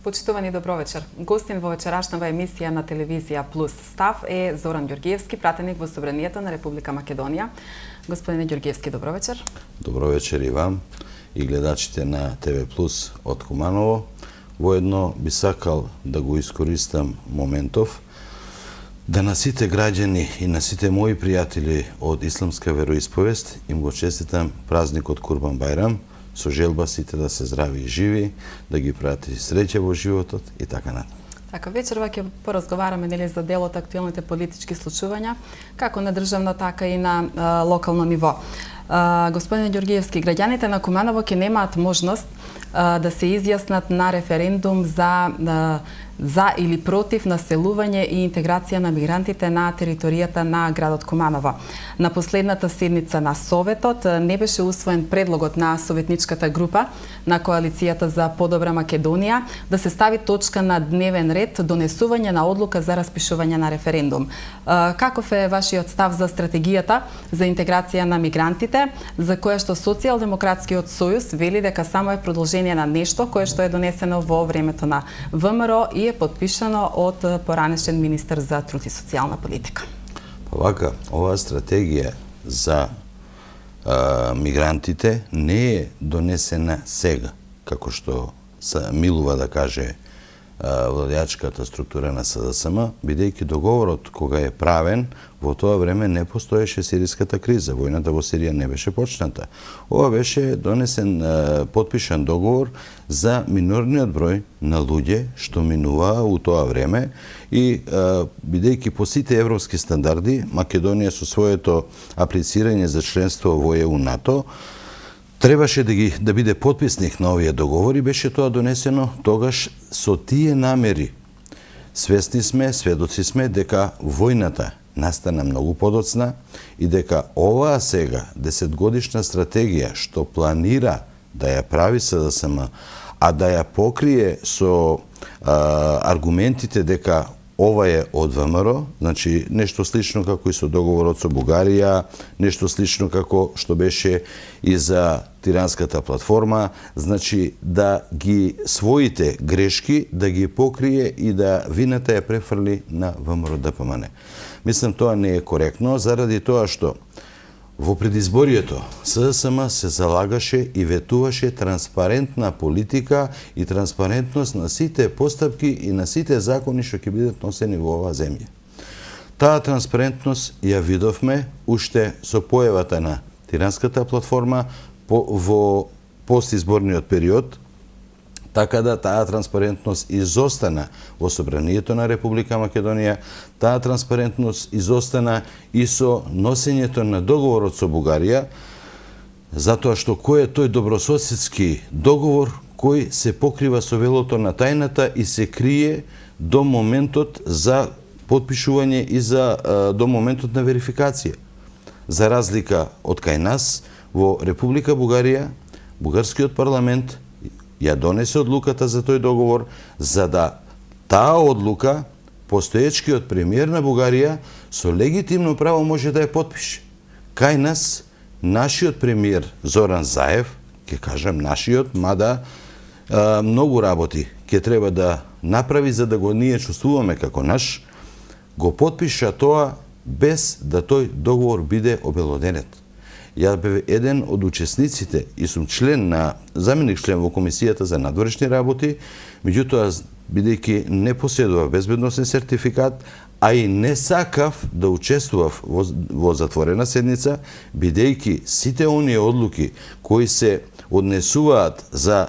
Почитувани добро вечер. Гостин во вечерашнава емисија на телевизија Плюс Став е Зоран Ѓоргиевски, пратеник во Собранието на Република Македонија. Господине Ѓоргиевски, добро вечер. Добро вечер и вам и гледачите на ТВ Плюс од Куманово. Воедно би сакал да го искористам моментов да на сите граѓани и на сите мои пријатели од исламска вероисповест им го честитам празникот Курбан Бајрам, со желба сите да се здрави и живи, да ги прати среќа во животот и така натаму. Така, вечерва ќе поразговараме за дел од актуелните политички случувања, како на државно, така и на локално ниво. Господине Ѓоргиевски, граѓаните на Куманово ќе немаат можност да се изјаснат на референдум за или против населување и интеграција на мигрантите на територијата на градот Куманово. На последната седница на Советот не беше усвоен предлогот на советничката група на Коалицијата за подобра Македонија да се стави точка на дневен ред донесување на одлука за распишување на референдум. Каков е вашиот став за стратегијата за интеграција на мигрантите, за која што Социјалдемократскиот сојуз вели дека само е продолжение на нешто кое што е донесено во времето на ВМРО и е подпишано од поранешен министер за труд и социјална политика? Вака, оваа стратегија за мигрантите не е донесена сега, како што се милува да каже владеачката структура на СДСМ, бидејќи договорот кога е правен, во тоа време не постоеше сириската криза, војната во Сирија не беше почната. Ова беше донесен, подпишан договор за минорниот број на луѓе што минуваа у тоа време и бидејќи по сите европски стандарди Македонија со своето аплицирање за членство во ЕУ НАТО требаше да биде потписник на овие договори, беше тоа донесено тогаш со тие намери. Свесни сме, сведоци сме дека војната настана многу подоцна и дека оваа сега 10-годишна стратегија што планира да ја прави СДСМ, а да ја покрие со аргументите дека ова е од ВМРО, значи нешто слично како и со договорот со Бугарија, нешто слично како што беше и за Тиранската платформа, значи да ги своите грешки да ги покрие и да вината ја префрли на ВМРО-ДПМН. Мислам тоа не е коректно, заради тоа што во предизборието СДСМ се залагаше и ветуваше транспарентна политика и транспарентност на сите постапки и на сите закони што ќе бидат носени во оваа земја. Таа транспарентност ја видовме уште со појавата на Тиранската платформа во постизборниот период, така да таа транспарентност изостана во Собранието на Република Македонија, таа транспарентност изостана и со носењето на договорот со Бугарија, затоа што кој е тој добрососедски договор кој се покрива со велото на тајната и се крие до моментот за потпишување и до моментот на верификација. За разлика од кај нас, во Република Бугарија, бугарскиот парламент ја донесе одлуката за тој договор, за да таа одлука постоечкиот премиер на Бугарија со легитимно право може да ја потпише. Кај нас, нашиот премиер Зоран Заев, ќе кажам нашиот, мада многу работи ќе треба да направи за да го ние чувствуваме како наш, го потпиша тоа без да тој договор биде обелоденет. Ја бев еден од учесниците и сум заменик член во Комисијата за надворешни работи, меѓутоа, бидејќи не поседував безбедносен сертификат, а и не сакав да учествував во затворена седница, бидејќи сите оние одлуки кои се однесуваат за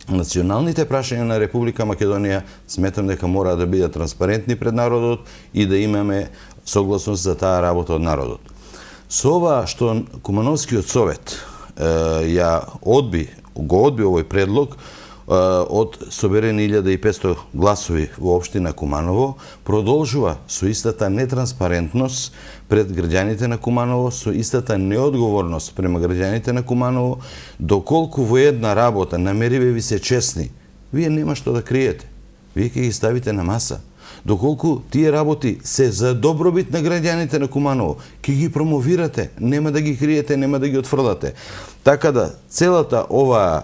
националните прашања на Република Македонија, сметам дека мора да бидат транспарентни пред народот и да имаме согласност за таа работа од народот. Со ова што Кумановскиот совет го одби овој предлог од соберени 1500 гласови во општина Куманово, продолжува со истата нетранспарентност пред граѓаните на Куманово, со истата неодговорност према граѓаните на Куманово, доколку во една работа намериве ви се честни, вие нема што да криете. Вие ќе ги ставите на маса. Доколку тие работи се за добробит на граѓаните на Куманово, ќе ги промовирате, нема да ги криете, нема да ги отфрлате. Така да, целата оваа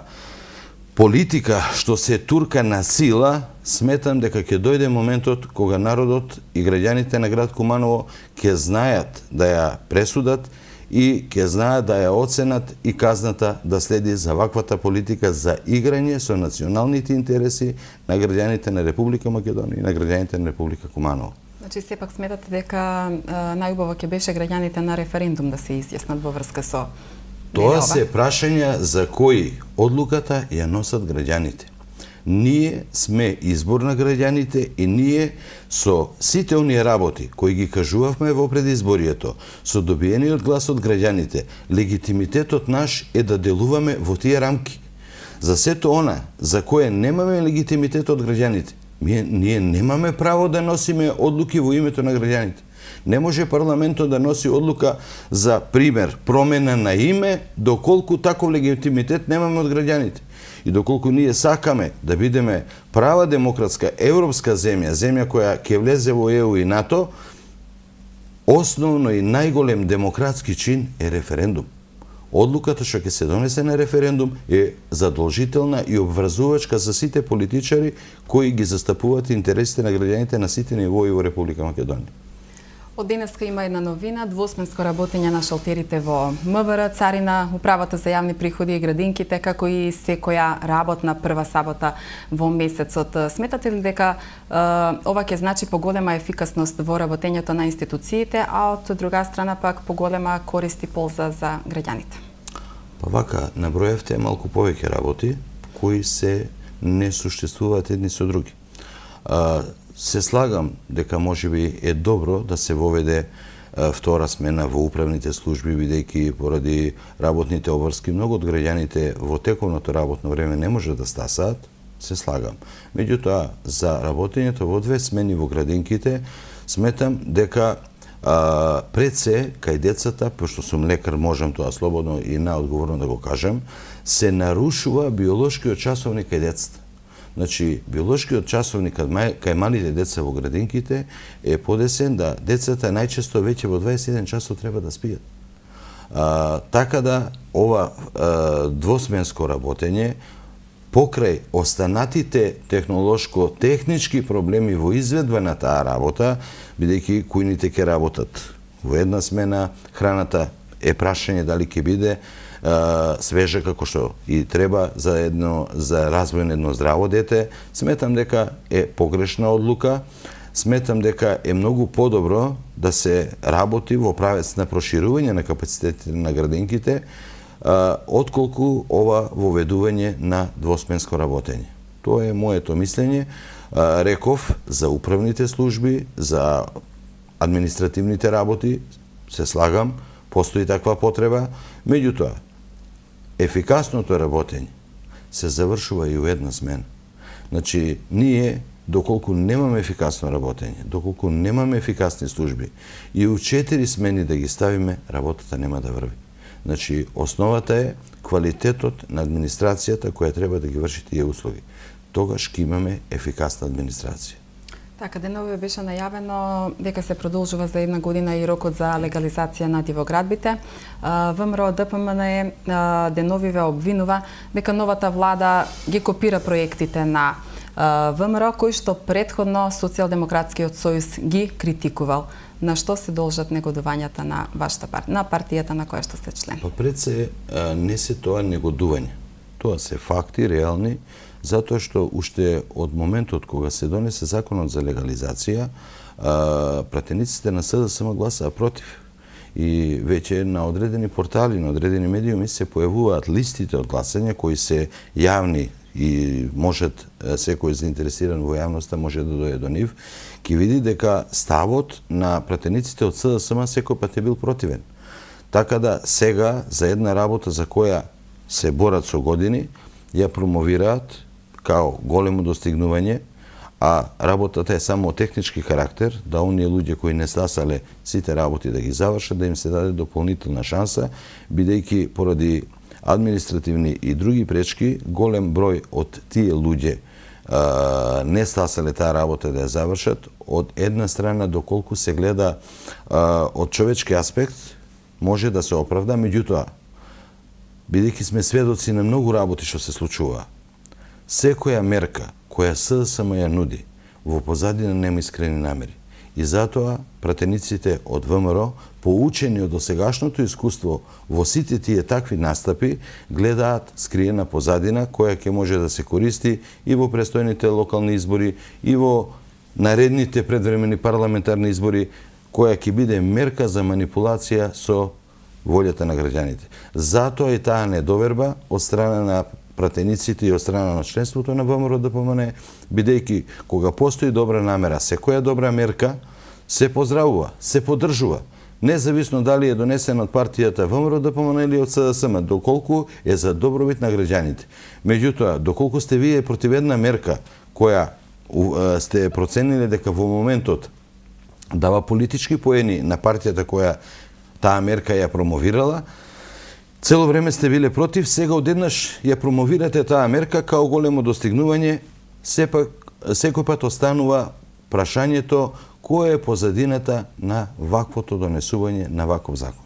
политика што се турка на сила, сметам дека ќе дојде моментот кога народот и граѓаните на град Куманово ќе знаат да ја пресудат и ќе знаат да ја оценат и казната да следи за ваквата политика за играње со националните интереси на граѓаните на Република Македонија и на граѓаните на Република Куманово. Значи, сепак сметате дека најубаво ќе беше граѓаните на референдум да се изјаснат во врска со Тоа се прашања за кои одлуката ја носат граѓаните. Ние сме избор на граѓаните и ние со сите оние работи кои ги кажувавме во предизборието, со добиениот глас од граѓаните, легитимитетот наш е да делуваме во тие рамки. За сето она за кое немаме легитимитет од граѓаните, ние немаме право да носиме одлуки во името на граѓаните. Не може парламентот да носи одлука за пример промена на име доколку таков легитимитет немаме од граѓаните. И доколку ние сакаме да бидеме права демократска европска земја, земја која ќе влезе во ЕУ и НАТО, основно и најголем демократски чин е референдум. Одлуката што ќе се донесе на референдум е задолжителна и обврзувачка за сите политичари кои ги застапуваат интересите на граѓаните на сите нивои во Република Македонија. Од денеска има една новина, двосменско работење на шалтерите во МВР, Царина, Управата за јавни приходи и градинките, како и секоја работна прва сабота во месецот. Сметате ли дека ова ќе значи поголема ефикасност во работењето на институциите, а од друга страна пак поголема корист и полза за граѓаните? Па вака, наброевте малку повеќе работи кои се не суштествуваат едни со други. Се слагам дека можеби е добро да се воведе втора смена во управните служби, бидејќи поради работните обврски многу од граѓаните во тековното работно време не може да стасаат, се слагам. Меѓутоа, за работењето во две смени во градинките, сметам дека пред се кај децата, пошто сум лекар, можам тоа слободно и наодговорно да го кажам, се нарушува биолошкиот часовник кај децата. Значи, биолошкиот часовник кај малите деца во градинките е подесен да децата најчесто веќе во 21 часот треба да спијат. Така да, ова двосменско работење, покрај останатите технолошко-технички проблеми во изведба на таа работа, бидејќи кујните ќе работат во една смена, храната е прашање дали ќе биде свежа како што и треба за развој на едно здраво дете, сметам дека е погрешна одлука, сметам дека е многу подобро да се работи во правец на проширување на капацитетите на градинките, отколку ова воведување на двосменско работење. Тоа е моето мислење. Реков за управните служби, за административните работи, се слагам, постои таква потреба, меѓутоа, ефикасното работење се завршува и у една смена. Значи, ние, доколку немаме ефикасно работење, доколку немаме ефикасни служби, и у 4 смени да ги ставиме, работата нема да врви. Значи, основата е квалитетот на администрацијата која треба да ги врши тие услуги. Тогаш ќе имаме ефикасна администрација. Така, деновиве беше најавено дека се продолжува за една година и рокот за легализација на дивоградбите. ВМРО ДПМН деновиве обвинува дека новата влада ги копира проектите на ВМРО, кои што претходно Социјалдемократскиот сојуз ги критикувал. На што се должат негодувањата на вашата партија, на партијата на која што сте член? Па пред се не се тоа негодување. Тоа се факти реални, затоа што уште од моментот кога се донесе законот за легализација, пратениците на СДСМ гласаа против. И веќе на одредени портали, на одредени медиуми се појавуваат листите од гласање кои се јавни и можат секој заинтересиран во јавноста може да дојде до нив, ќе види дека ставот на пратениците од СДСМ секој пат е бил противен. Така да сега за една работа за која се борат со години, ја промовираат као големо достигнување, а работата е само технички карактер, да оние луѓе кои не стасале сите работи да ги завршат, да им се даде дополнителна шанса, бидејќи поради административни и други пречки, голем број од тие луѓе не стасале таа работа да ја завршат. Од една страна, доколку се гледа од човечки аспект, може да се оправда, меѓутоа, бидејќи сме сведоци на многу работи што се случува, секоја мерка која СДСМ ја нуди, во позадина нема искрени намери. И затоа пратениците од ВМРО, поучени од досегашното искуство во сите тие такви настапи, гледаат скриена позадина која ќе може да се користи и во престојните локални избори, и во наредните предвремени парламентарни избори, која ќе биде мерка за манипулација со волјата на граѓаните. Затоа и таа недоверба од страна на пратениците и од страна на членството на ВМРО-ДПМН, бидејќи кога постои добра намера, секоја добра мерка се поздравува, се поддржува, независно дали е донесена од партијата ВМРО-ДПМН или од СДСМ, доколку е за добробит на граѓаните. Меѓутоа, доколку сте вие против една мерка која сте проценили дека во моментот дава политички поени на партијата која таа мерка ја промовирала, цело време сте биле против, сега одеднаш ја промовирате таа мерка као големо достигнување, секој пат останува прашањето која е позадината на ваквото донесување на ваков закон.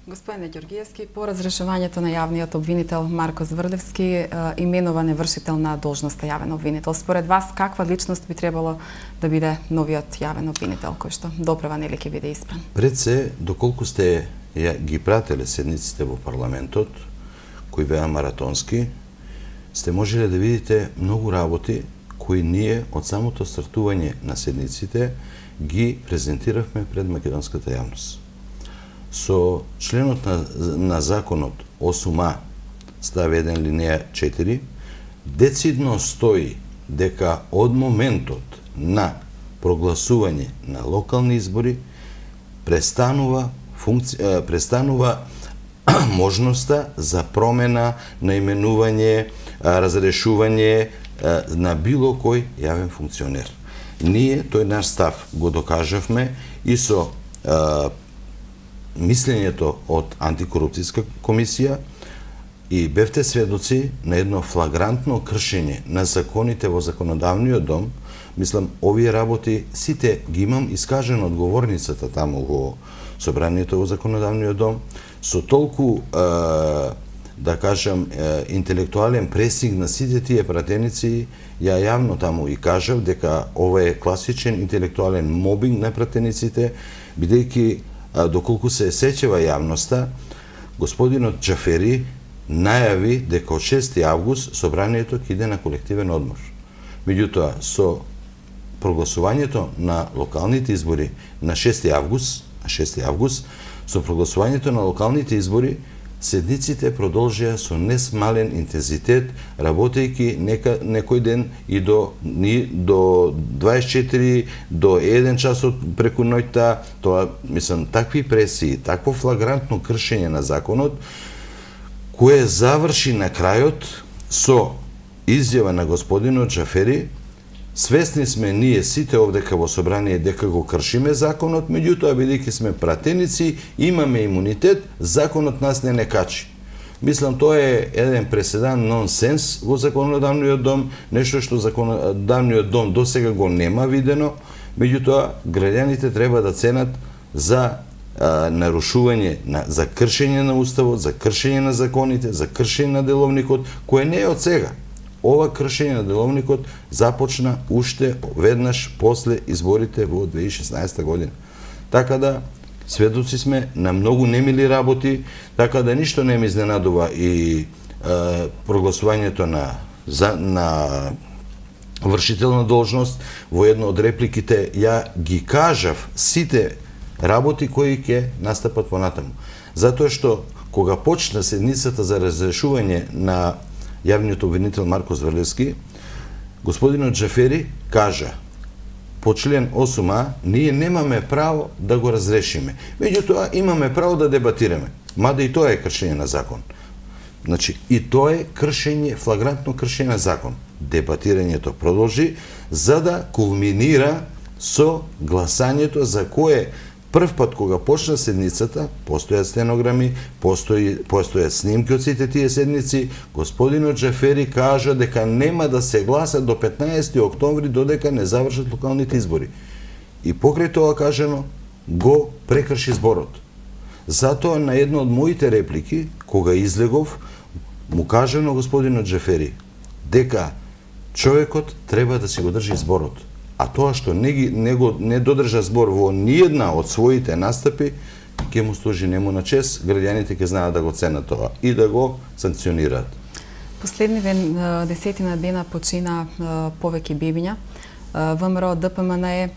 Господине Ѓоргиевски, по разрешувањето на јавниот обвинител Марко Зврдевски, именуван е вршител на должноста јавен обвинител. Според вас, каква личност би требало да биде новиот јавен обвинител кој што доправан или ќе биде испран? Пред се, доколку сте ги прателе седниците во парламентот, кои беа маратонски, сте можеле да видите многу работи кои ние од самото стартување на седниците ги презентиравме пред македонската јавност. Со членот на законот 8а, став 1 линеја 4, децидно стои дека од моментот на прогласување на локални избори престанува можноста за промена, наименување, разрешување на било кој јавен функционер. Ние тој наш став го докажавме и со мислењето од антикорупцијска комисија и бевте сведоци на едно флагрантно кршење на законите во законодавниот дом. Мислам, овие работи сите ги имам искажено од говорницата таму во собранието во законодавниот дом, со толку да кажам интелектуален пресинг на сите тие пратеници. Ја јавно таму и кажав дека ова е класичен интелектуален мобинг на пратениците, бидејќи доколку се сеќава јавноста, господинот Џафери најави дека од 6 август собранието ќе иде на колективен одмор. Меѓутоа, со прогласувањето на локалните избори на 6 август, со прогласувањето на локалните избори, седниците продолжија со несмален интензитет, работејќи некој ден и до 24, до 1 часот преку ноќта. Тоа, мислам, такви пресии, такво флагрантно кршење на законот, кое заврши на крајот со изјава на господинот Џафери: свесни сме ние сите овдека во собрание дека го кршиме законот, меѓутоа бидејќи сме пратеници, имаме имунитет, законот нас не качи. Мислам, тоа е еден преседан нонсенс во законодавниот дом, нешто што законодавниот дом досега го нема видено, меѓутоа граѓаните треба да ценат за нарушување, за кршење на уставот, за кршење на законите, за кршење на деловникот, кое не е од сега. Ова кршење на деловникот започна уште веднаш после изборите во 2016 година. Така да, сведоци сме на многу немили работи, така да ништо не ме изненадува и прогласувањето на вршител на должност. Во една од репликите ја ги кажав сите работи кои ќе настапат понатаму. Затоа што кога почна седницата за разрешување на јавниот обвинител Марко Зврдевски, господинот Џафери кажа: по член 8а ние немаме право да го разрешиме. Меѓутоа имаме право да дебатираме. Мада и тоа е кршење на закон. Значи, и тоа е кршење, флагрантно кршење на закон. Дебатирањето продолжи за да кулминира со гласањето за кое прв пат кога почна седницата, постојат стенограми, постојат снимки од сите тие седници, господинот Џафери кажа дека нема да се гласа до 15 октомври додека не завршат локалните избори. И покрај тоа кажано, го прекрши зборот. Затоа на една од моите реплики, кога излегов, му кажано господинот Џафери дека човекот треба да си го држи зборот. А тоа што не додржа збор во ниедна од своите настапи, ќе му служи нему на чест, граѓаните ќе знаат да го ценат тоа и да го санкционираат. Последниве 10 дена почина повеќе бебиња. ВМРО ДПМН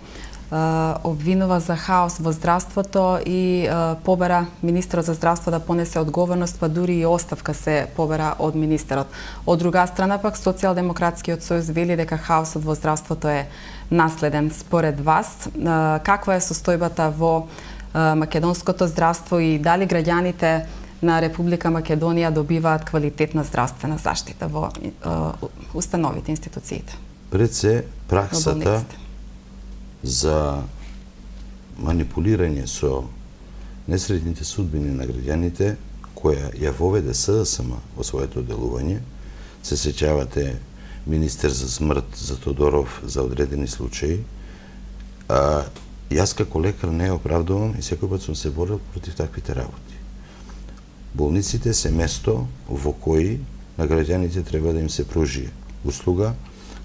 обвинува за хаос во здравството и побара министерот за здравство да понесе одговорност, па дури и оставка се побара од министерот. Од друга страна пак Социјалдемократскиот сојуз вели дека хаосот во здравството е наследен. Според вас, каква е состојбата во македонското здравство и дали граѓаните на Република Македонија добиваат квалитетна здравствена заштита во установите, институциите? Пред се праксата за манипулирање со несредните судбини на граѓаните, која ја воведе СДСМ во своето делување, се сеќавате министер за смрт за Тодоров за одредени случаи. Јас како лекар не ја оправдувам и секој пат сум се борил против таквите работи. Болниците се место во кои на граѓаните треба да им се пружи услуга,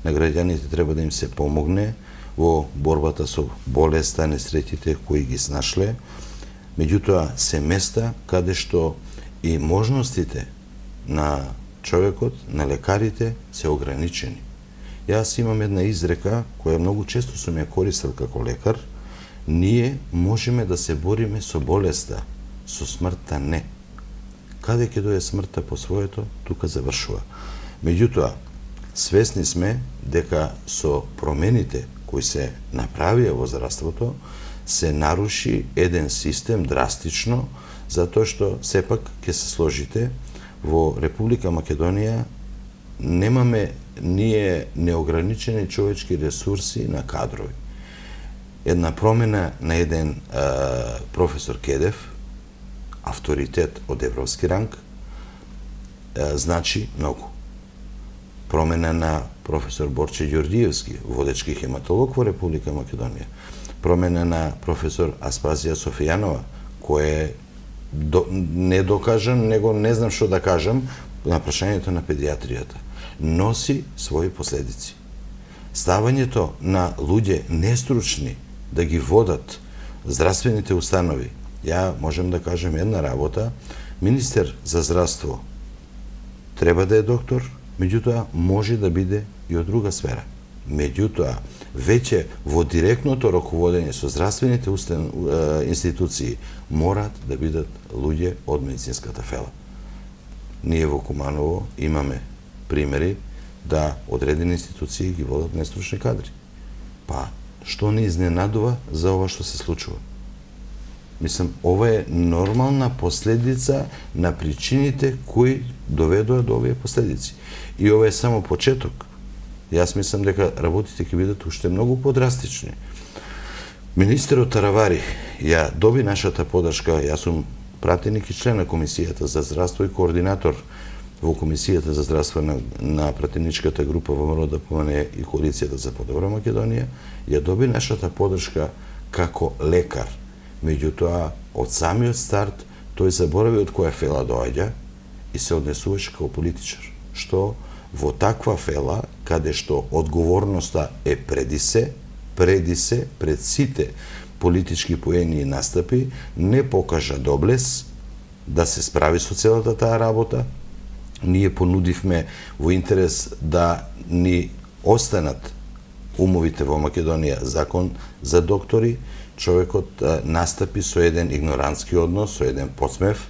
на граѓаните треба да им се помогне во борбата со болеста, несреќите кои ги снашле. Меѓутоа, се места каде што и можностите на човекот, на лекарите, се ограничени. Јас имам една изрека, која многу често сум ја користел како лекар. Ние можеме да се бориме со болеста, со смртта не. Каде ќе дојде смртта по своето, тука завршува. Меѓутоа, свесни сме дека со промените кои се направија во здравството, се наруши еден систем драстично, затоа што сепак ќе се сложите во Република Македонија немаме ние неограничени човечки ресурси на кадрови. Една промена на еден професор Кедев, авторитет од европски ранг, значи многу. Промена на професор Борче Ѓорѓиевски, водечки хематолог во Република Македонија. Промена на професор Аспазија Софијанова, кој е недокажан, него не знам што да кажам, на прашањето на педиатријата. Носи своји последици. Ставањето на луѓе нестручни да ги водат здравствените установи. Ја можем да кажем една работа, министер за здравство треба да е доктор, меѓутоа може да биде и од друга сфера. Меѓутоа, веќе во директното раководење со здравствените институции морат да бидат луѓе од медицинската фела. Ние во Куманово имаме примери да одредени институции ги водат нестручни кадри. Па, што не изненадува за ова што се случува? Мислам, ова е нормална последица на причините кои доведоа до овие последици. И ова е само почеток. Јас мислам дека работите ќе бидат уште многу подрастични. Министерот Таравари ја доби нашата подршка, јас сум пратеник и член на Комисијата за здравство и координатор во Комисијата за здравство на пратеничката група ВМРО ДПМН и Коалицијата за подобра Македонија, ја доби нашата подршка како лекар. Меѓутоа, од самиот старт, тој заборави од која фела доаѓа и се однесуваше како политичар. Што во таква фела, каде што одговорноста е пред сите политички поени и настапи, не покажа доблес да се справи со целата таа работа. Ние понудивме во интерес да ни останат умовите во Македонија закон за доктори. Човекот настапи со еден игнорантски однос, со еден подсмев,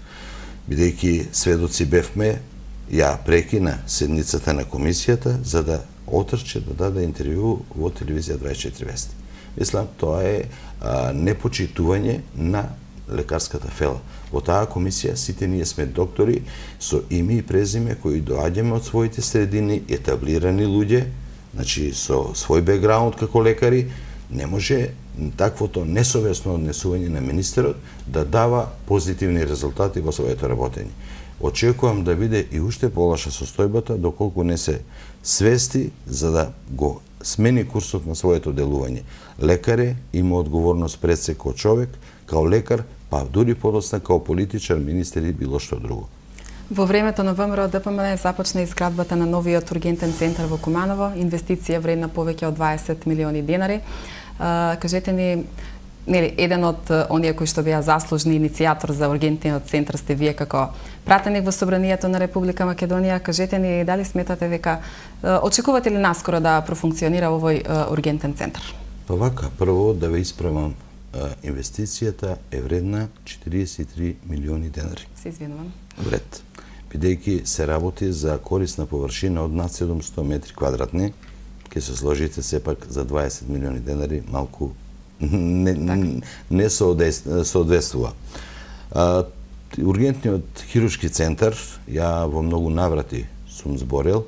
бидејќи сведоци бевме, ја прекина седницата на комисијата за да отрче да даде интервју во телевизија 24 вести. Мислам, тоа е непочитување на лекарската фела. Во таа комисија сите ние сме доктори со име и презиме кои доаѓаме од своите средини, етаблирани луѓе, значи со свој бекграунд како лекари. Не може таквото несовесно однесување на министерот да дава позитивни резултати во своето работење. Очекувам да биде и уште полоша состојбата доколку не се свести за да го смени курсот на своето делување. Лекаре има одговорност пред се како човек, као лекар, па дури подоцна као политичар, министер и било што друго. Во времето на ВМРО ДПМН започна изградбата на новиот ургентен центар во Куманово, инвестиција вредна повеќе од 20 милиони денари. Кажете ни, нели, еден од оние кои што беа заслужни иницијатор за ургентниот центар сте вие како пратеник во Собранието на Република Македонија. Кажете ни, дали сметате дека очекувате ли наскоро да профункционира овој ургентен центар? Па вака, прво да ве исправам, инвестицијата е вредна 43 милиони денари. Се извинувам. Вред. Бидејќи се работи за корисна површина од над 700 метри квадратни, ќе се сложите сепак за 20 милиони денари малку не соодветствува. Ургентниот хируршки центар, ја во многу наврати сум зборел,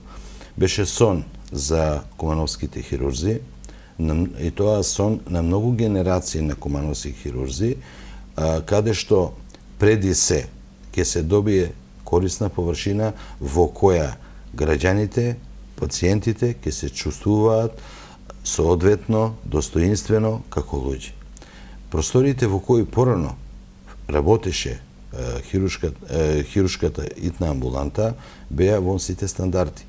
беше сон за кумановските хирурзи, и тоа сон на многу генерации на кумановски хирурзи, каде што преди се ќе се добие корисна површина во која граѓаните, пациентите ќе се чувствуваат соодветно, достоинствено како луѓе. Просториите во кои порано работеше хируршката итна амбуланта беа во сите стандарди.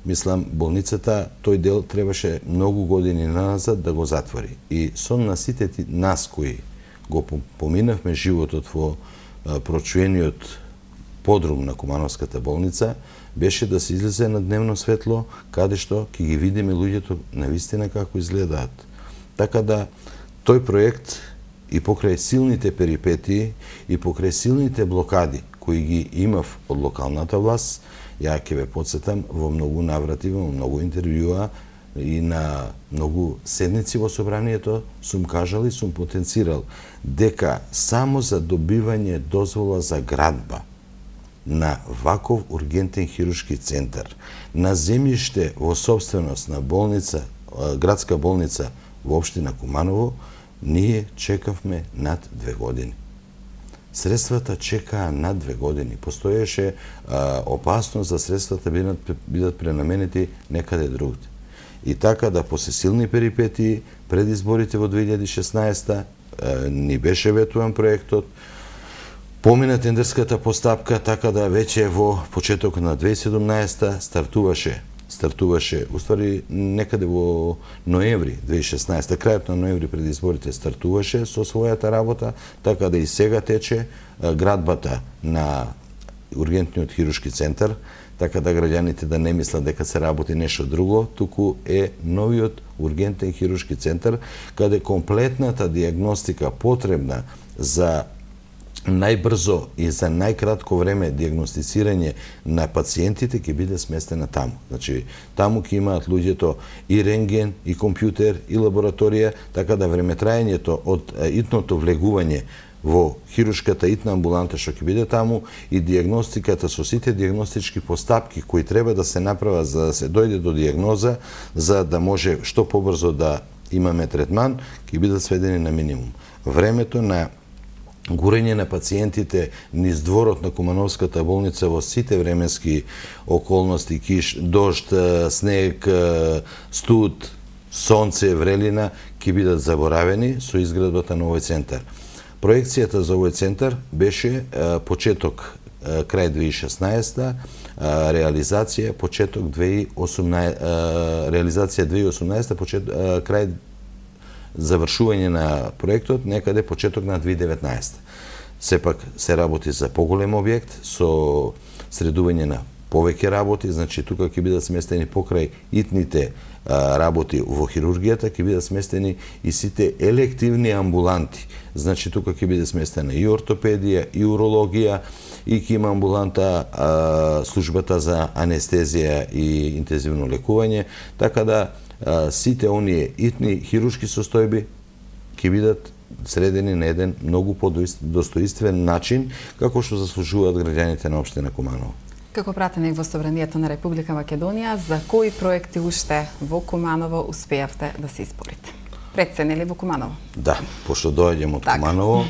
Мислам, болницата тој дел требаше многу години назад да го затвори. И сон на сите нас кои го поминавме животот во прочуениот подрум на Кумановската болница, беше да се излезе на дневно светло, каде што ќе ги видиме луѓето навистина како изгледаат. Така да, тој проект и покрај силните перипетии и покрај силните блокади кои ги имав од локалната власт, ја ќе ве подсетам во многу наврати, во многу интервјуа и на многу седници во Собранието сум кажал и сум потенцирал дека само за добивање дозвола за градба на ваков ургентен хируршки центар на земјиште во собственост на болница, градска болница во општина Куманово, ние чекавме над 2 години. Средствата чекаа над 2 години. Постоеше опасност за средствата бидат пренаменети некаде другде. И така да после силни перипетии пред изборите во 2016 ни беше ветуван проектот, помина тендерската постапка, така да веќе во почеток на 2017 стартуваше, уствари некаде во ноември 2016, крајот на ноември пред изборите стартуваше со својата работа, така да и сега тече градбата на ургентниот хируршки центар, така да граѓаните да не мислат дека се работи нешто друго, туку е новиот ургентен хируршки центар, каде комплетната диагностика потребна за најбрзо и за најкратко време диагностицирање на пациентите ќе биде сместена таму. Значи, таму ќе имаат луѓето и рентген, и компјутер, и лабораторија, така да времетраењето од итното влегување во хируршката итна амбуланта што ќе биде таму и диагностиката со сите диагностички постапки кои треба да се направат за да се дојде до диагноза, за да може што побрзо да имаме третман, ќе бидат сведени на минимум. Времето на гурење на пациентите низ дворот на Кумановската болница во сите временски околности, киш, дожд, снег, студ, сонце, врелина, ќе бидат заборавени со изградбата на овој центар. Проекцијата за овој центар беше почеток крај 2016, реализација почеток 2018, крај завршување на проектот некаде почеток на 2019. Сепак се работи за поголем објект со средување на повеќе работи, значи тука ќе бидат сместени покрај итните работи во хирургијата, ќе бидат сместени и сите елективни амбуланти. Значи тука ќе биде сместена и ортопедија, и урологија, и ќе има амбуланта службата за анестезија и интензивно лекување, така да сите оние итни хируршки состојби ќе бидат средени на еден многу подостоинствен начин, како што заслужуваат граѓаните на општина Куманово. Како пратеник во Собранието на Република Македонија, за кои проекти уште во Куманово успеавте да се изборите? Преценили во Куманово? Да, пошто доаѓам од Куманово,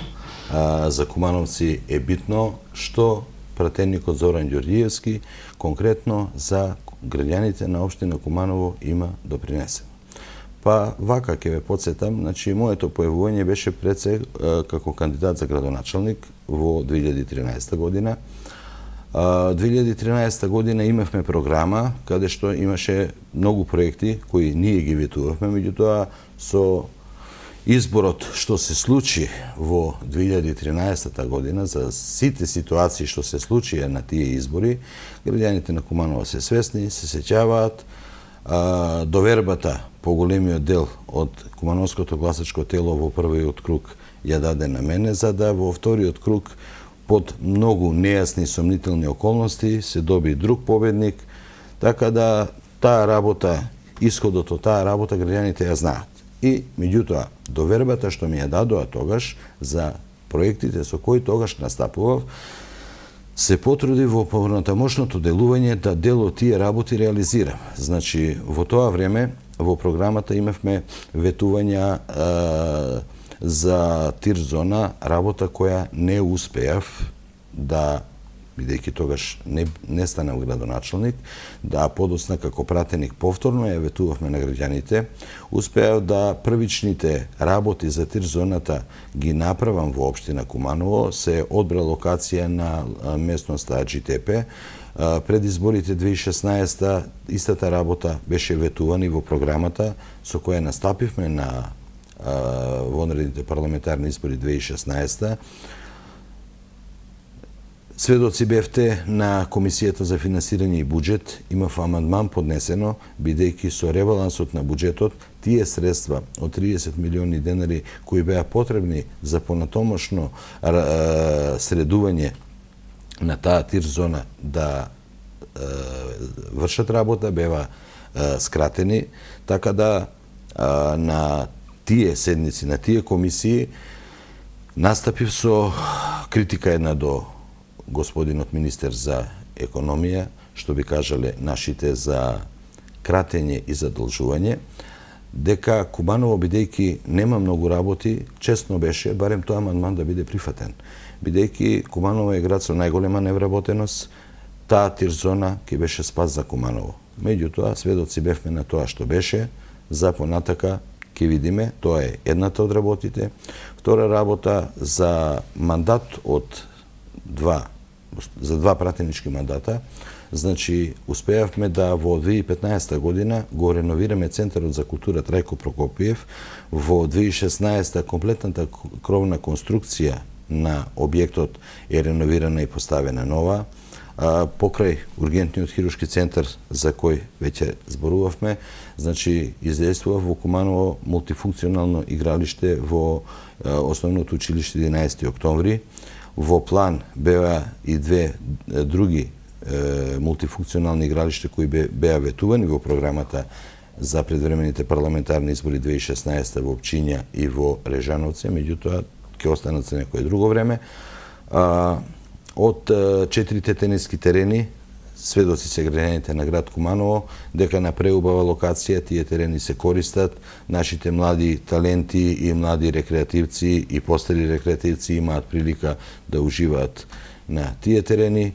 за кумановци е битно што пратеникот Зоран Ѓорѓиевски конкретно за граѓаните на општина Куманово има допринесено. Па вака ќе ве подсетам, значи моето појавување беше пред се како кандидат за градоначалник во 2013 година. 2013 година имавме програма каде што имаше многу проекти кои ние ги ветувавме, меѓутоа со изборот што се случи во 2013 година за сите ситуации што се случија на тие избори, граѓаните на Куманово се свесни, се сеќаваат, довербата по големиот дел од Кумановското гласачко тело во првиот круг ја даде на мене, за да во вториот круг под многу нејасни и сомнителни околности се доби друг победник, така да таа работа, исходот од таа работа граѓаните ја знаат. И, меѓутоа, довербата што ми ја дадоа тогаш за проектите со кои тогаш настапував, се потруди во понатамошното делување да дел од тие работи реализирам. Значи, во тоа време, во програмата имавме ветувања за тир зона, работа која не успеав да, бидејќи тогаш не станав градоначалник, да подосна како пратеник повторно ја ветувавме на граѓаните, успеав да првичните работи за тир зоната ги направам во општина Куманово, се одбра локација на местноста Аџитепе. Пред изборите 2016 истата работа беше ветувана и во програмата со која настапивме на вонредните парламентарни избори 2016. Сведоци бевте на Комисијата за финансирање и буџет, имав амандман поднесено, бидејќи со ребалансот на буџетот, тие средства од 30 милиони денари кои беа потребни за понатомошно средување на таа тир зона да вршат работа, беа скратени, така да на тие седници, на тие комисии, настапив со критика една до господинот министер за економија, што би кажале нашите за кратење и задолжување, дека Куманово, бидејќи нема многу работи, честно беше барем тој амандман да биде прифатен. Бидејќи Куманово е град со најголема невработеност, таа тир зона ќе беше спас за Куманово. Меѓутоа, сведоци бевме на тоа што беше, за понатака ќе видиме, тоа е едната од работите. Втора работа за мандат за два пратенички мандата, значи успеавме да во 2015 година го реновираме Центарот за култура Трајко Прокопиев, во 2016 комплетната кровна конструкција на објектот е реновирана и поставена нова. Покрај ургентниот хируршки центар за кој веќе зборувавме, значи издействува во Куманово мултифункционално игралиште во основното училиште 11 октомври. Во план беа и две други мултифункционални игралишта кои беа ветувани во програмата за предвремените парламентарни избори 2016 во Пчиња и во Режановци, меѓутоа ќе останат за некое друго време. Од 4 тениски терени, сведоци се граѓаните на град Куманово, дека на преубава локација тие терени се користат, нашите млади таленти и млади рекреативци и постари рекреативци имаат прилика да уживаат на тие терени.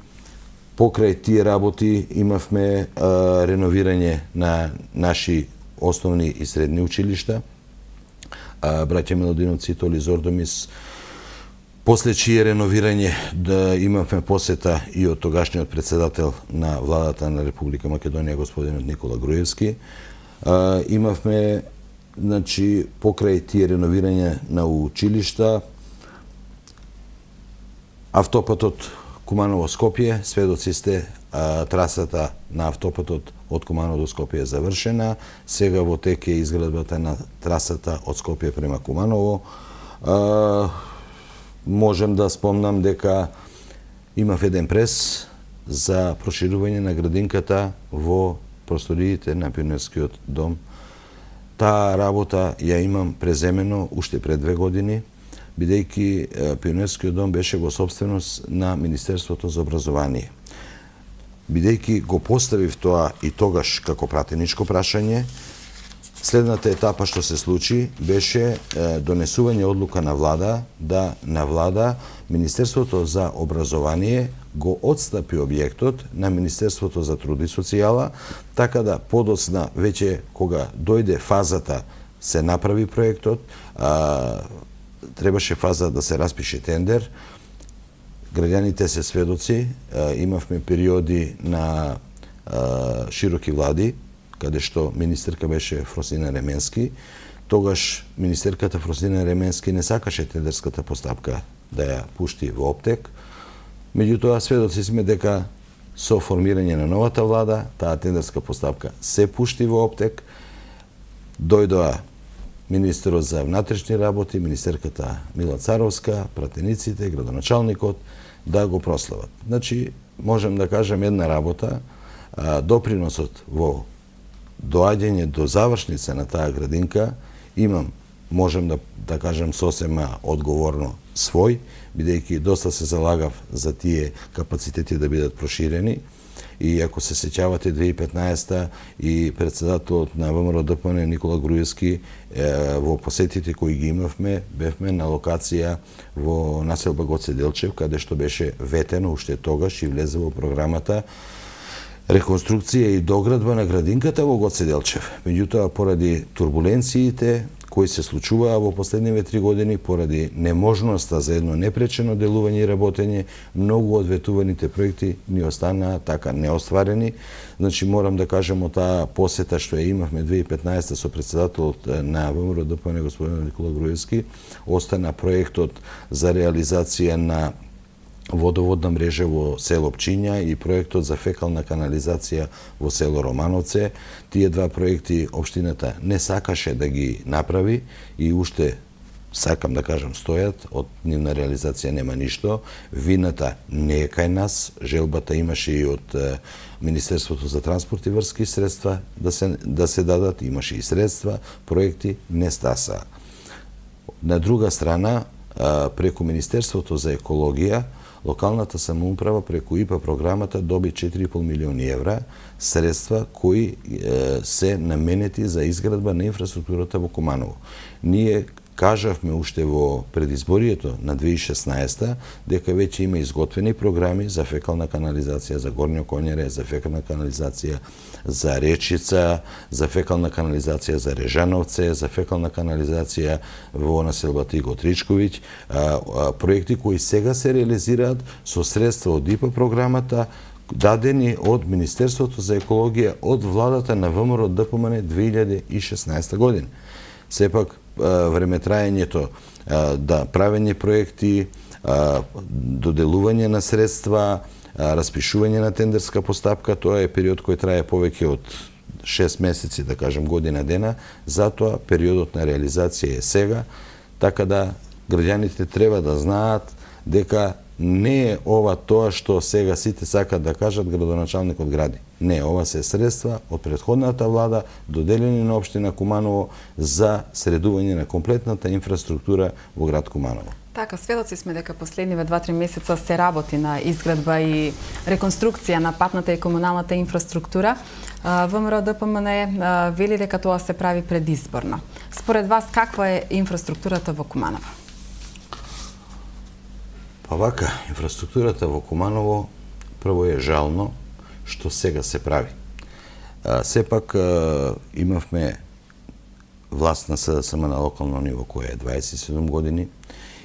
Покрај тие работи имавме реновирање на наши основни и средни училишта. Браќа Милодиновци, Толи Зордомис, после чие реновирање да имавме посета и од тогашниот председател на владата на Република Македонија, господинот Никола Груевски. Имавме, значи, покрај тие реновирање на училишта, автопатот Куманово-Скопје, сведоци сте, трасата на автопатот од Куманово до Скопје е завршена, сега во тек е изградбата на трасата од Скопје према Куманово. Можем да спомнам дека имав еден прес за проширување на градинката во просториите на Пионерскиот дом. Таа работа ја имам преземено уште пред 2 години, бидејќи Пионерскиот дом беше во собственост на Министерството за образование. Бидејќи го поставив тоа и тогаш како пратеничко прашање, следната етапа што се случи беше донесување одлука на влада да на влада Министерството за образование го отстапи објектот на Министерството за труд и социјала, така да подоцна веќе кога дојде фазата се направи проектот, требаше фаза да се распише тендер, граѓаните се сведоци, имавме периоди на широки влади, каде што министерка беше Фросина Ременски. Тогаш министерката Фросина Ременски не сакаше тендерската постапка да ја пушти во оптек. Меѓутоа, сведоци сме дека со формирање на новата влада, таа тендерска постапка се пушти во оптек. Дојдоа министерот за внатрешни работи, министерката Мила Царовска, пратениците, градоначалникот да го прослават. Значи, можем да кажем една работа, доприносот во доаѓање до завршница на таа градинка можем да кажем сосема одговорно свој, бидејќи доста се залагав за тие капацитети да бидат проширени. И ако се сеќавате 2015 и председателот на ВМРО ДПМН Никола Груевски во посетите кои ги имавме, бевме на локација во населба Гоце Делчев, каде што беше ветено уште тогаш и влезе во програмата реконструкција и доградба на градинката во Гоце Делчев. Меѓутоа, поради турбуленциите кои се случуваа во последниве 3 години, поради неможноста за едно непречено делување и работење, многу од ветуваните проекти ни останаа така неостварени. Значи, морам да кажем од таа посета што ја имавме 2015 со председателот на ВМРО ДПМН господин Никола Груевски, остана проектот за реализација на водоводна мрежа во село Пчиња и проектот за фекална канализација во село Романовце. Тие два проекти општината не сакаше да ги направи и уште, сакам да кажам, стојат, од нивна реализација нема ништо. Вината не е кај нас, желбата имаше и од Министерството за транспорт и врски средства да се дадат, имаше и средства, проекти не стаса. На друга страна, преку Министерството за екологија, локалната самоуправа преку ИПА програмата доби 4,5 милиони евра средства кои се наменети за изградба на инфраструктурата во Куманово. Ние кажавме уште во предизборието на 2016 дека веќе има изготвени програми за фекална канализација за Горњо Конјаре, за фекална канализација за Речица, за фекална канализација за Режановце, за фекална канализација во населбата Игот Ричковиќ, проекти кои сега се реализираат со средства од ИПА програмата дадени од Министерството за екологија од владата на ВМРО ДПМН 2016 година. Сепак времетраењето да правење проекти, доделување на средства, распишување на тендерска постапка, тоа е период кој трае повеќе од 6 месеци, да кажем година дена, затоа периодот на реализација е сега, така да граѓаните треба да знаат дека не е ова тоа што сега сите сакат да кажат градоначалникот гради. Не, ова се средства од претходната влада доделени на општина Куманово за средување на комплетната инфраструктура во град Куманово. Така, сведоци сме дека последниве 2-3 месеца се работи на изградба и реконструкција на патната и комуналната инфраструктура. ВМРО ДПМН вели дека тоа се прави предизборно. Според вас, каква е инфраструктурата во Куманово? Па вака, инфраструктурата во Куманово прво е жално што сега се прави. Сепак имавме власт на СДСМ на локално ниво која е 27 години.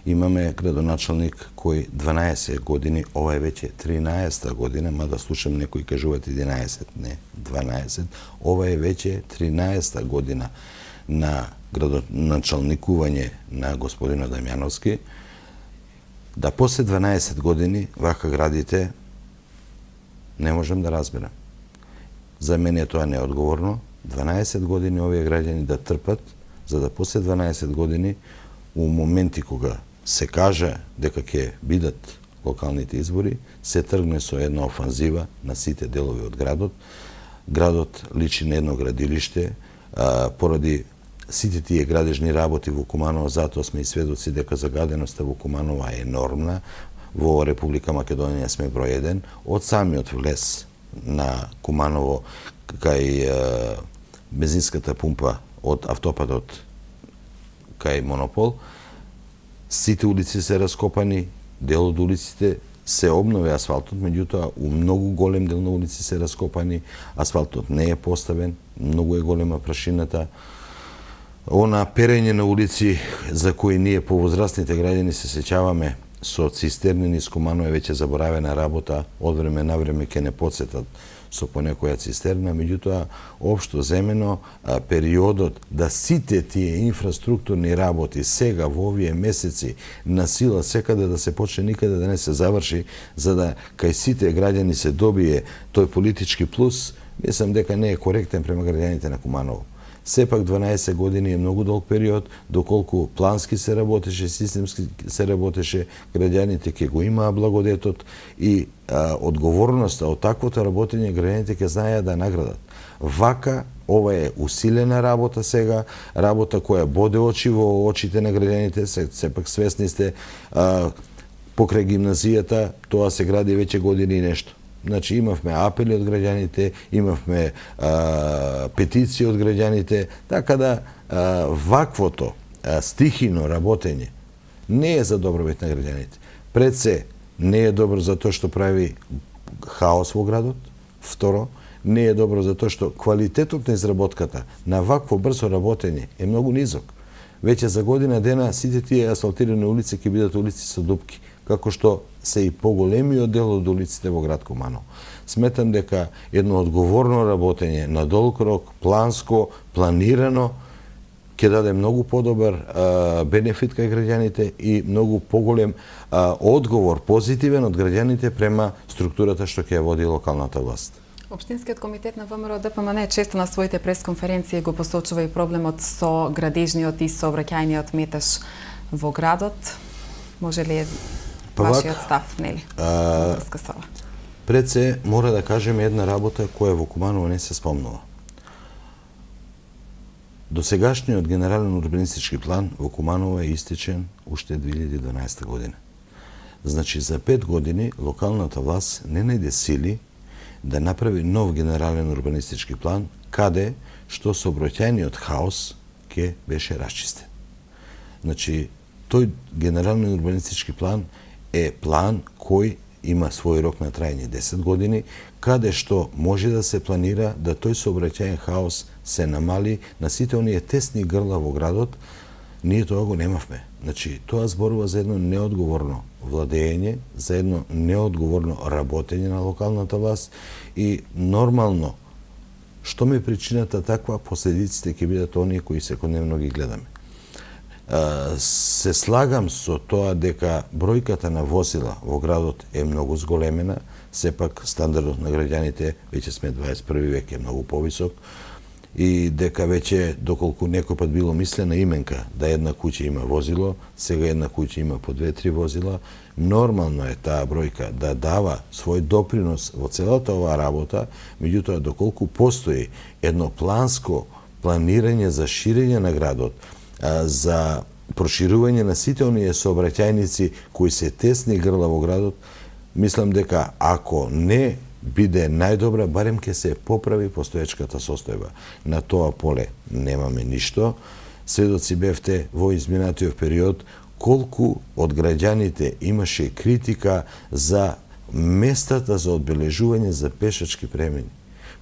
Имаме градоначалник кој 12 години, ова е веќе 13 година, мада слушам некои кажуваат 11, не, 12. Ова е веќе 13 година на градоначалникување на господинот Дамјановски. Да после 12 години вака градите, не можем да разберам. За мене тоа неодговорно. 12 години овие граѓани да трпат, за да после 12 години, у моменти кога се каже дека ќе бидат локалните избори, се тргне со една офанзива на сите делови од градот. Градот личи на едно градилиште, поради сите тие градежни работи во Куманово, затоа сме и сведоци дека загаденоста во Куманово е енормна. Во Република Македонија сме број 1. Од самиот влез на Куманово кај бензинската пумпа од автопадот кај Монопол, сите улици се раскопани, дел од улиците се обнови асфалтот, меѓутоа у многу голем дел на улици се раскопани, асфалтот не е поставен, многу е голема прашината. Она перење на улици за кои ние повозрастните граѓани се сеќаваме, со цистерни низ Куманово е веќе заборавена работа, од време на време ќе не подсетат со понекоја цистерна, меѓутоа, општо земено, периодот да сите тие инфраструктурни работи сега во овие месеци на сила секаде да се почне, никаде да не се заврши, за да кај сите граѓани се добие тој политички плюс, мислам дека не е коректен према граѓаните на Куманово. Сепак 12 години е многу долг период, доколку плански се работеше, системски се работеше, граѓаните ќе го имаа благодетот и одговорноста од таквото работење граѓаните ќе знаеа да наградат. Вака, ова е усилена работа сега, работа која боде очи во очите на граѓаните, сепак свесни сте, покрај гимназијата, тоа се гради веќе години и нешто. Значи, имавме апели од граѓаните, имавме петиции од граѓаните, така да ваквото стихино работење не е за добробит на граѓаните. Пред се, не е добро за тоа што прави хаос во градот. Второ, не е добро за тоа што квалитетот на изработката на вакво брзо работење е многу низок. Веќе за година дена сите тие асфалтирани улици ќе бидат улици со дупки, како што се и поголемиот дел од улиците во град Куманово. Сметам дека едно одговорно работење на долг рок, планско, планирано, ќе даде многу подобар бенефит кај граѓаните и многу поголем одговор, позитивен од граѓаните према структурата што ќе ја води локалната власт. Општинскиот комитет на ВМРО ДПМН често на своите пресконференции го посочува и проблемот со градежниот и сообраќајниот метеж во градот. Може ли вашиот став, нели? Врска со ова. Пред се мора да кажеме една работа која во Куманово не се спомнува. Досегашниот генерален урбанистички план во Куманово е истечен уште 2012 година. Значи за 5 години локалната власт не најде сили да направи нов генерален урбанистички план каде што сообраќајниот хаос ќе беше расчистен. Значи тој генерален урбанистички план е план кој има свој рок на трајање 10 години, каде што може да се планира да тој сообраќајен хаос се намали на сите оние тесни грла во градот. Ние тоа го немавме. Значи, тоа зборува за едно неодговорно владење, за едно неодговорно работење на локалната власт и нормално, што ме причината таква, последиците ќе бидат оние кои секојдневно ги гледаме. Се слагам со тоа дека бројката на возила во градот е многу зголемена, сепак стандардот на граѓаните, веќе сме 21 век, е многу повисок, и дека веќе, доколку некој пат било мислена именка да една куќа има возило, сега една куќа има по 2-3 возила, нормално е таа бројка да дава свој допринос во целата оваа работа, меѓутоа доколку постои едно планско планирање за ширење на градот, за проширување на сите оние сообраќајници кои се тесни грла во градот, мислам дека ако не биде најдобра, барем ќе се поправи постоечката состојба. На тоа поле немаме ништо. Сведоци бевте во изминатиот период колку од граѓаните имаше критика за местата за одбележување за пешачки премини.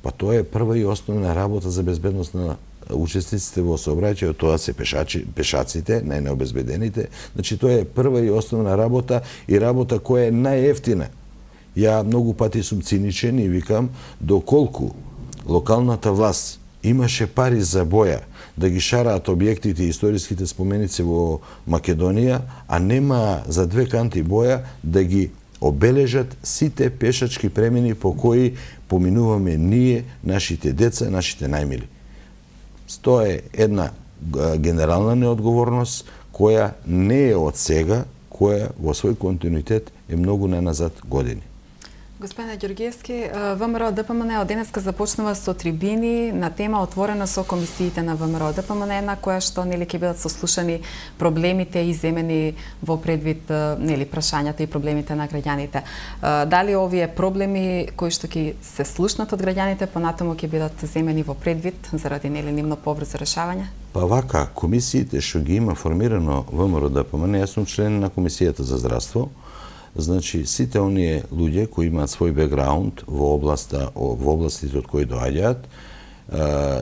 Па тоа е прва и основна работа за безбедност на учесниците во сообраќајот, тоа се пешаците, најнеобезбедените. Значи тоа е прва и основна работа и работа која е најевтина. Ја многу пати сум циничен и викам, доколку локалната власт имаше пари за боја да ги шараат објектите и историските споменици во Македонија, а нема за две канти боја да ги обележат сите пешачки премини по кои поминуваме ние, нашите деца, нашите најмили. Тоа е една генерална неодговорност која не е од сега, која во свој континуитет е многу наназад години. Господине Ѓоргиевски, ВМРО ДПМН од денеска започнува со трибини на тема отворена со комисиите на ВМРО ДПМН, на која што нели ќе бидат сослушани проблемите и земени во предвид нели прашањата и проблемите на граѓаните. Дали овие проблеми кои што ќе се слушнат од граѓаните понатаму ќе бидат земени во предвид заради нели нивно побрзо решавање? Па вака, комисиите што ги има формирано ВМРО ДПМН, јас сум член на Комисијата за здравство. Значи, сите оние луѓе кои имаат свој бекграунд во областите од кои доаѓаат,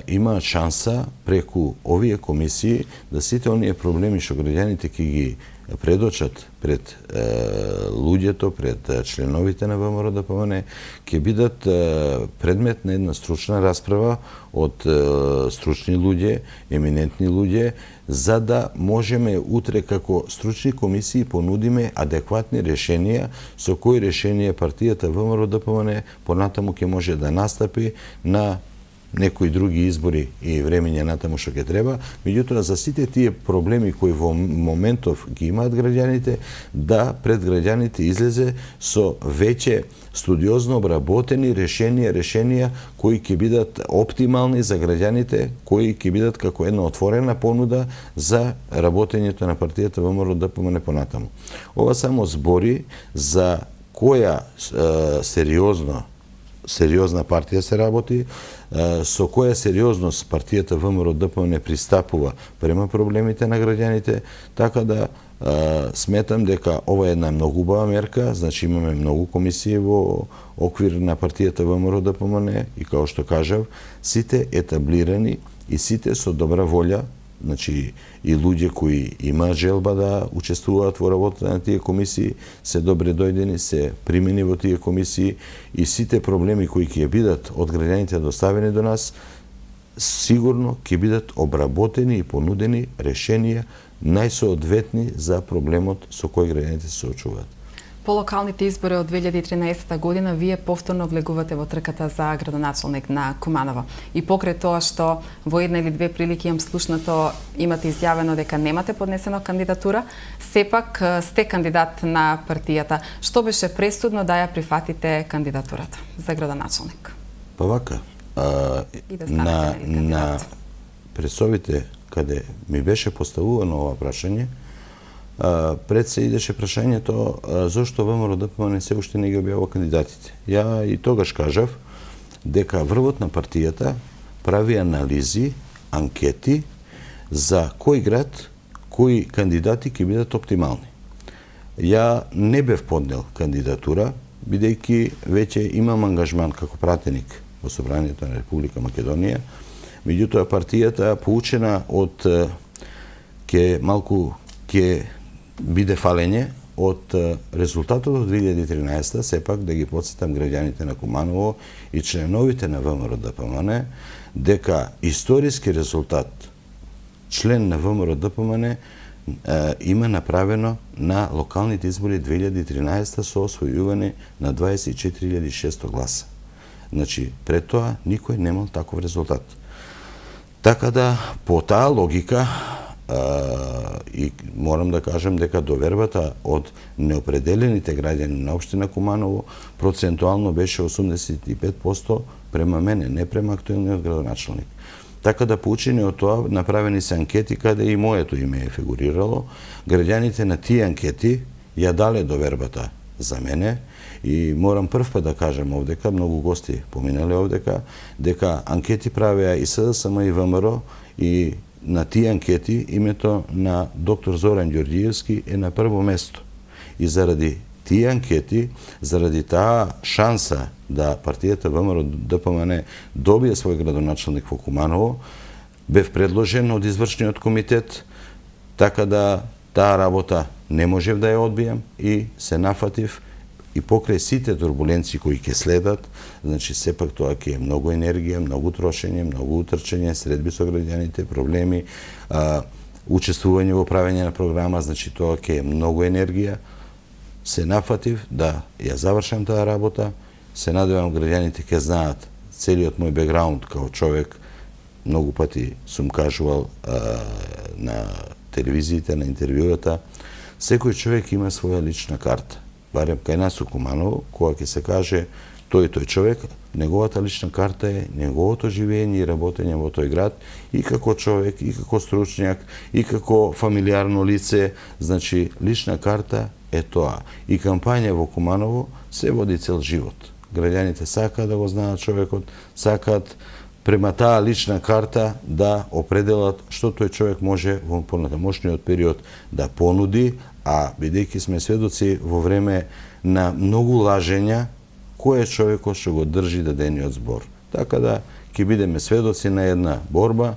има шанса преку овие комисии да сите оние проблеми што граѓаните ќе ги предочат пред луѓето, пред членовите на ВМРО-ДПМН, ќе бидат предмет на една стручна расправа од стручни луѓе, еминентни луѓе, за да можеме утре како стручни комисии понудиме адекватни решенија, со кои решенија партијата ВМРО-ДПМН понатаму ќе може да настапи на некои други избори и времења натаму што ќе треба, меѓутоа за сите тие проблеми кои во моментов ги имаат граѓаните, да пред граѓаните излезе со веќе студиозно обработени решенија кои ќе бидат оптимални за граѓаните, кои ќе бидат како една отворена понуда за работењето на партијата ВМРО-ДПМН понатаму. Ова само збори за која сериозна партија се работи, со која сериозност партијата ВМРО-ДПМН пристапува према проблемите на граѓаните, така да сметам дека ова е една многу убава мерка, значи имаме многу комисии во оквир на партијата ВМРО-ДПМН и како што кажав, сите етаблирани и сите со добра волја, значи и луѓе кои има желба да учествуваат во работата на тие комисии, се добре дојдени, се примени во тие комисии и сите проблеми кои ќе бидат од граѓаните доставени до нас, сигурно ќе бидат обработени и понудени решенија најсоодветни за проблемот со кој граѓаните се соочуваат. По локалните избори од 2013 година вие повторно влегувате во трката за градоначалник на Куманово. И покрај тоа што во една или две прилики имам слушнато, имате изјавено дека немате поднесена кандидатура, сепак сте кандидат на партијата. Што беше пресудно да ја прифатите кандидатурата за градоначалник? Па вака, на пресовите каде ми беше поставувано ова прашање, пред се идеше прашањето зошто ВМРО-ДПМН се уште не ги објавува кандидатите. Ја и тогаш кажав дека врвот на партијата прави анализи, анкети за кој град, кои кандидати ќе бидат оптимални. Ја не бев поднел кандидатура, бидејќи веќе имам ангажман како пратеник во Собранието на Република Македонија, меѓутоа партијата поучена од ќе биде фалење од резултатот од 2013, сепак да ги потсетам граѓаните на Куманово и членовите на ВМРО-ДПМН дека историски резултат член на ВМРО-ДПМН има направено на локалните избори 2013 со освојување на 24.600 гласа. Значи, пред тоа никој немал таков резултат. Така да, по таа логика, и морам да кажам дека довербата од неопределените граѓани на општина Куманово процентуално беше 85% према мене, не према актуелниот градоначалник. Така да поучени од тоа направени се анкети каде и моето име е фигурирало. Граѓаните на тие анкети ја дале довербата за мене и морам прв пат да кажам овдека, многу гости поминале овдека, дека анкети правеа и СДСМ и ВМРО и на тие анкети името на доктор Зоран Ѓорѓиевски е на прво место. И заради тие анкети, заради таа шанса да партијата ВМРО-ДПМН добие свој градоначалник во Куманово, бев предложен од извршниот комитет, така да таа работа не можев да ја одбијам и се нафатив и покрај сите турбуленции кои ќе следат, значи сепак тоа ќе е многу енергија, многу трошење, многу утрчење, средби со граѓаните, проблеми, учествување во правење на програма, значи тоа ќе е многу енергија. Се нафатив да ја завршам таа работа, се надевам граѓаните ќе знаат целиот мој бекграунд како човек, многу пати сум кажувал на телевизиите, на интервјуата, секој човек има своја лична карта. Барем кај нас у Куманово, кога ќе се каже тој човек, неговата лична карта е неговото живење и работење во тој град и како човек, и како стручњак, и како фамилиарно лице, значи лична карта е тоа. И кампања во Куманово се води цел живот. Граѓаните сакаат да го знаат човекот, сакаат према таа лична карта да определат што тој човек може во понатамошниот период да понуди, а бидејќи сме сведоци во време на многу лажења, кој е човекот што го држи дадениот збор. Така да ќе бидеме сведоци на една борба.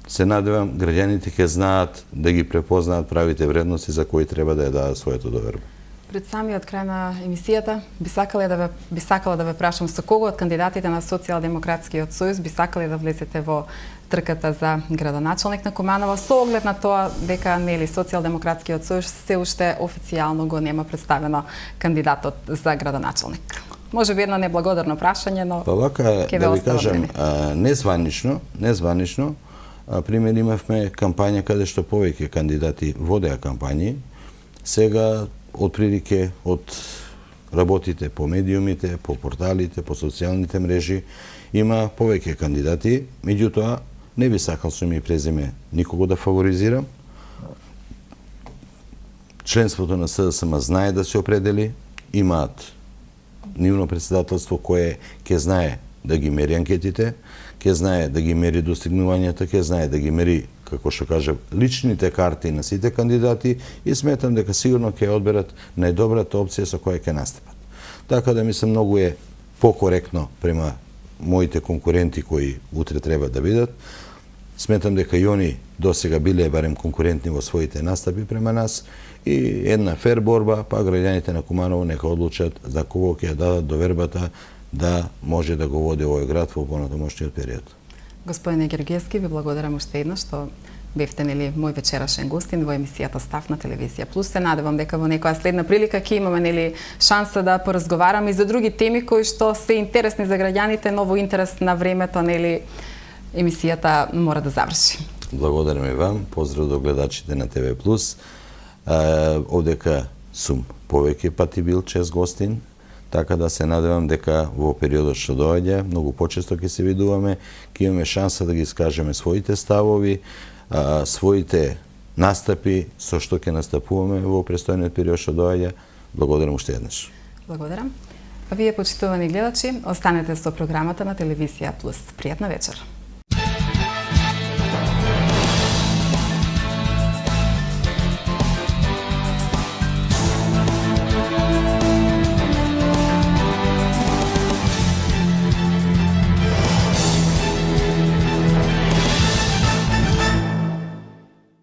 Се надевам граѓаните ќе знаат да ги препознаат правите вредности за кои треба да ја дадат своето доверба. Пред самиот крај на емисијата би сакала да ве прашам со кого од кандидатите на Социјалдемократскиот сојуз би сакале да влезете во трката за градоначалник на Куманово, со оглед на тоа дека нели Социјалдемократскиот сојуз се уште официјално го нема представено кандидатот за градоначалник. Може би едно неблагодарно прашање, но Па вака, да ви кажам, незванично, пример имавме кампања каде што повеќе кандидати водеа кампањи. Сега отприлike од работите по медиумите, по порталите, по социјалните мрежи има повеќе кандидати, меѓутоа не би сакал со име и презиме никого да фаворизирам. Членството на СДСМ знае да се определи, имаат нивно председателство кое ќе знае да ги мери анкетите, ќе знае да ги мери достигнувањата, ќе знае да ги мери, како што кажа, личните карти на сите кандидати и сметам дека сигурно ќе одберат најдобрата опција со која ќе настапат. Така да мислам многу е покоректно према моите конкуренти кои утре треба да бидат. Сметам дека и они досега биле барем конкурентни во своите настапи према нас и една фер борба, па граѓаните на Куманово нека одлучат за кого ќе дадат довербата да може да го води овој град во понатамошниот период. Господине Георгиевски, ви благодарам уште еднаш што бевте нели мој вечерашен гостин во емисијата Став на Телевизија Плюс. Се надевам дека во некоја следна прилика ќе имаме нели шанса да поразговараме и за други теми кои што се интересни за граѓаните, но во интерес на времето нели емисијата мора да заврши. Благодарам и вам, поздрав до гледачите на ТВ Плюс. Одека сум повеќе пати бил чест гостин, така да се надевам дека во периодот што доаѓа, многу почесто ќе се видуваме, ќе имаме шанса да ги искажеме своите ставови, своите настапи со што ќе настапуваме во престојниот период што доаѓа. Благодарам уште еднаш. Благодарам. А вие, почитувани гледачи, останете со програмата на Телевизија Плюс. Пријатна вечер.